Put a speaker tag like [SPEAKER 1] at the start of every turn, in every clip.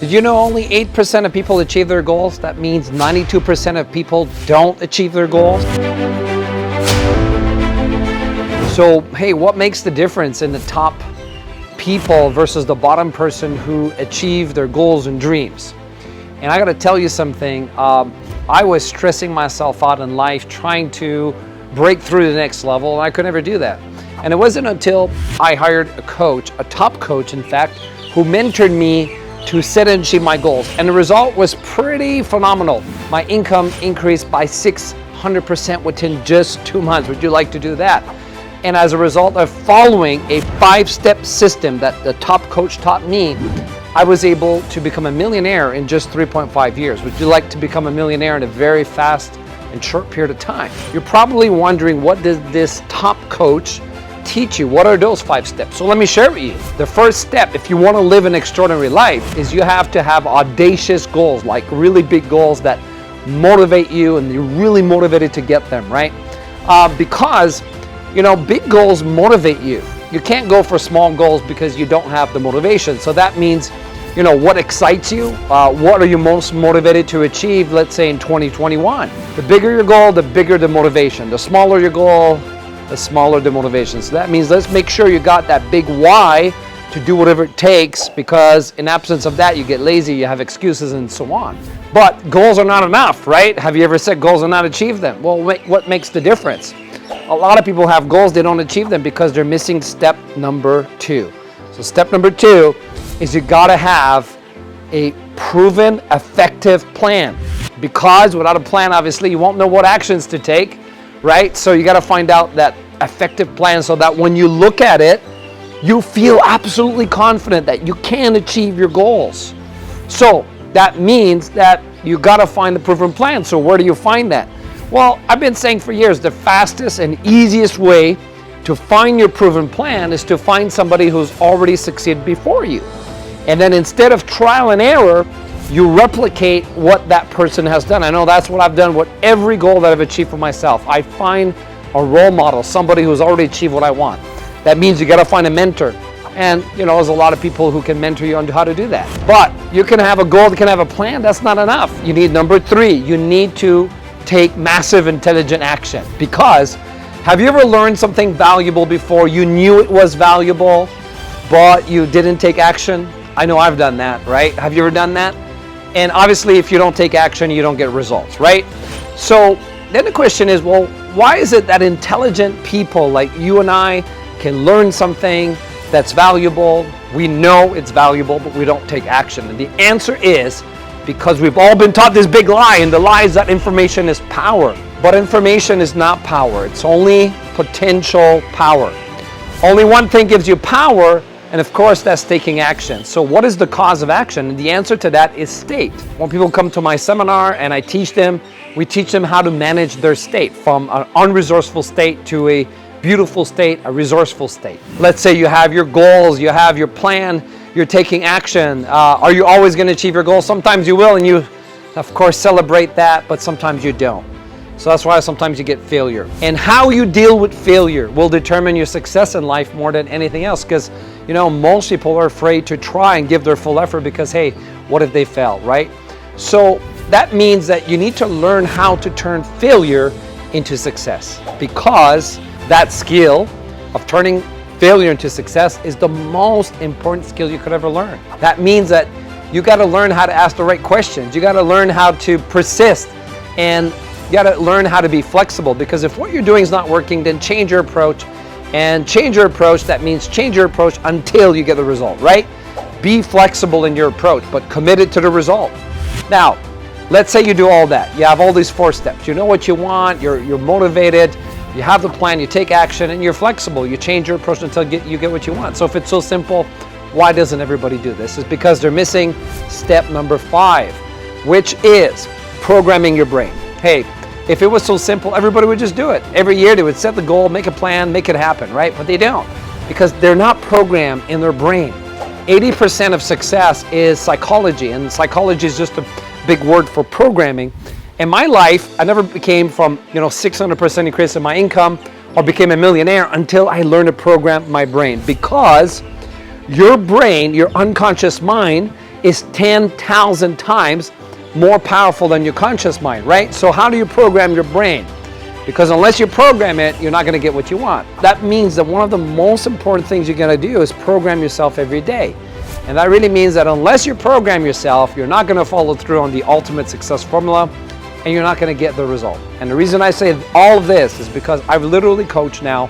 [SPEAKER 1] Did you know only 8% of people achieve their goals? That means 92% of people don't achieve their goals. So, hey, what makes the difference in the top people versus the bottom person who achieve their goals and dreams? And I gotta tell you something, I was stressing myself out in life trying to break through to the next level, and I could never do that. And it wasn't until I hired a coach, a top coach in fact, who mentored me to set and achieve my goals. And the result was pretty phenomenal. My income increased by 600% within just 2 months. Would you like to do that? And as a result of following a 5-step system that the top coach taught me, I was able to become a millionaire in just 3.5 years. Would you like to become a millionaire in a very fast and short period of time? You're probably wondering, what does this top coach teach you? What are those 5 steps? So let me share with you. The first step, if you want to live an extraordinary life, is you have to have audacious goals, like really big goals that motivate you and you're really motivated to get them, right? Because, you know, big goals motivate you. You can't go for small goals because you don't have the motivation. So that means, you know, what excites you? What are you most motivated to achieve, let's say in 2021? The bigger your goal, the bigger the motivation. The smaller your goal, the smaller the motivation. So that means let's make sure you got that big why to do whatever it takes, because in absence of that, you get lazy, you have excuses and so on. But goals are not enough, right? Have you ever set goals and not achieved them? Well, what makes the difference? A lot of people have goals, they don't achieve them because they're missing step number 2. So step number 2 is you gotta have a proven, effective plan. Because without a plan, obviously, you won't know what actions to take, right? So you gotta find out that effective plan so that when you look at it, you feel absolutely confident that you can achieve your goals. So that means that you gotta find the proven plan. So where do you find that? Well, I've been saying for years, the fastest and easiest way to find your proven plan is to find somebody who's already succeeded before you. And then instead of trial and error, you replicate what that person has done. I know that's what I've done with every goal that I've achieved for myself. I find a role model, somebody who's already achieved what I want. That means you gotta find a mentor. And you know, there's a lot of people who can mentor you on how to do that. But you can have a goal, you can have a plan, that's not enough. You need number 3, you need to take massive intelligent action. Because have you ever learned something valuable before, you knew it was valuable, but you didn't take action? I know I've done that, right? Have you ever done that? And obviously, if you don't take action, you don't get results, right? So then the question is, well, why is it that intelligent people like you and I can learn something that's valuable? We know it's valuable, but we don't take action. And the answer is because we've all been taught this big lie, and the lie is that information is power. But information is not power. It's only potential power. Only one thing gives you power, and of course, that's taking action. So what is the cause of action? And the answer to that is state. When people come to my seminar and I teach them, we teach them how to manage their state from an unresourceful state to a beautiful state, a resourceful state. Let's say you have your goals, you have your plan, you're taking action. Are you always going to achieve your goals? Sometimes you will, and you, of course, celebrate that, but sometimes you don't. So that's why sometimes you get failure. And how you deal with failure will determine your success in life more than anything else, because you know, most people are afraid to try and give their full effort because, hey, what if they fail, right? So that means that you need to learn how to turn failure into success, because that skill of turning failure into success is the most important skill you could ever learn. That means that you got to learn how to ask the right questions. You got to learn how to persist, and you got to learn how to be flexible, because if what you're doing is not working, then change your approach. And change your approach, that means change your approach until you get the result, right? Be flexible in your approach, but committed to the result. Now, let's say you do all that. You have all these 4 steps. You know what you want, you're motivated, you have the plan, you take action, and you're flexible. You change your approach until you get what you want. So if it's so simple, why doesn't everybody do this? It's because they're missing step number 5, which is programming your brain. Hey, if it was so simple, everybody would just do it. Every year they would set the goal, make a plan, make it happen, right? But they don't, because they're not programmed in their brain. 80% of success is psychology, and psychology is just a big word for programming. In my life, I never became from 600% increase in my income or became a millionaire until I learned to program my brain, because your brain, your unconscious mind, is 10,000 times more powerful than your conscious mind, right? So how do you program your brain? Because unless you program it, you're not going to get what you want. That means that one of the most important things you're going to do is program yourself every day. And that really means that unless you program yourself, you're not going to follow through on the ultimate success formula, and you're not going to get the result. And the reason I say all of this is because I've literally coached now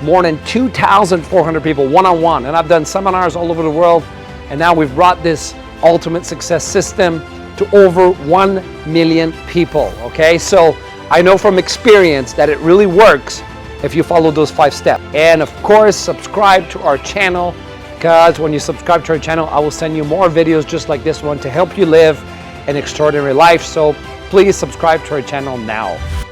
[SPEAKER 1] more than 2,400 people one-on-one, and I've done seminars all over the world, and now we've brought this ultimate success system to over 1 million people, okay? So I know from experience that it really works if you follow those 5 steps. And of course, subscribe to our channel, because when you subscribe to our channel, I will send you more videos just like this one to help you live an extraordinary life. So please subscribe to our channel now.